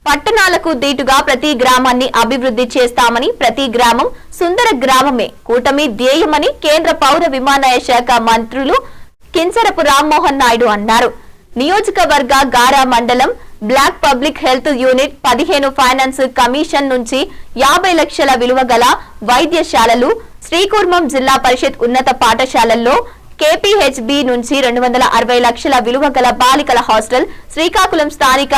పట్టణాలకు దీటుగా ప్రతి గ్రామాన్ని అభివృద్ధి చేస్తామని, ప్రతి గ్రామం సుందర గ్రామమే కూటమి ధ్యేయమని కేంద్ర పౌర విమానయాన శాఖ మంత్రులు కింజరపు రామ్మోహన్ నాయుడు అన్నారు. నియోజకవర్గ గారా మండలం black public health unit 15 finance commission నుంచి 50 లక్షల విలువ గల వైద్యశాలలు, శ్రీకూర్మం జిల్లా పరిషత్ ఉన్నత పాఠశాలల్లో కేపీహెచ్బి నుంచి 260 లక్షల విలువ గల బాలికల హాస్టల్, శ్రీకాకుళం స్థానిక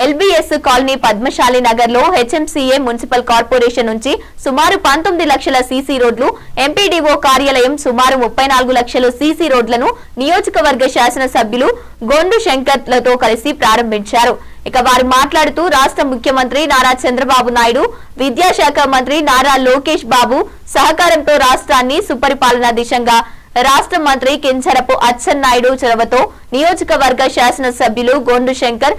ఎల్బీఎస్ కాలనీ పద్మశాలి నగర్ లో హెచ్ఎంసీఏ మున్సిపల్ కార్పొరేషన్ నుంచి సుమారు 19 లక్షల సీసీ రోడ్లు, ఎంపీడీఓ కార్యాలయం సుమారు 34 లక్షల సీసీ రోడ్లను నియోజకవర్గ శాసన సభ్యులు గొండు శంకర్లతో కలిసి ప్రారంభించారు. ఇక వారు మాట్లాడుతూ రాష్ట్ర ముఖ్యమంత్రి నారా చంద్రబాబు నాయుడు, విద్యాశాఖ మంత్రి నారా లోకేష్ బాబు సహకారంతో రాష్ట్రాన్ని సుపరిపాలన దిశగా రాష్ట్ర మంత్రి కింజరపు అచ్చెన్నాయుడు చొరవతో నియోజకవర్గ శాసన సభ్యులు గొండు శంకర్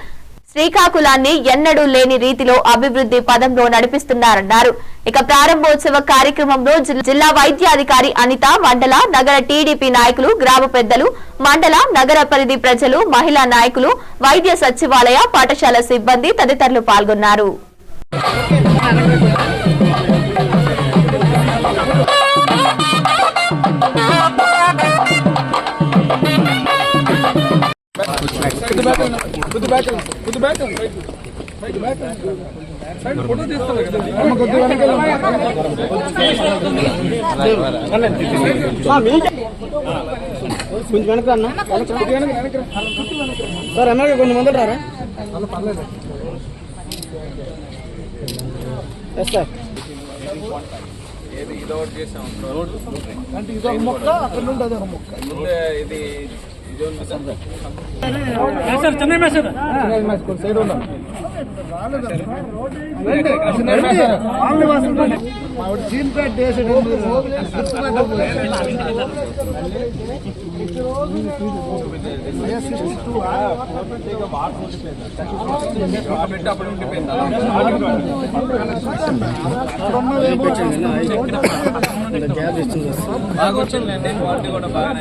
శ్రీకాకుళాన్ని ఎన్నడూ లేని రీతిలో అభివృద్ధి పదంలో నడిపిస్తున్నారన్నారు. ఇక ప్రారంభోత్సవ కార్యక్రమంలో జిల్లా వైద్యాధికారి అనిత, మండల నగర టీడీపీ నాయకులు, గ్రామ పెద్దలు, మండల నగర పరిధి ప్రజలు, మహిళా నాయకులు, వైద్య సచివాలయ పాఠశాల సిబ్బంది తదితరులు పాల్గొన్నారు. కొంచెం వెనక అన్న సార్, ఎమ్మెల్యే కొంచెం ముందర రారా. సార్ చెన్నై మేసర్ సైడ్ ఉన్నాం. బాగా వచ్చిందండి, క్వాలిటీ కూడా బాగా.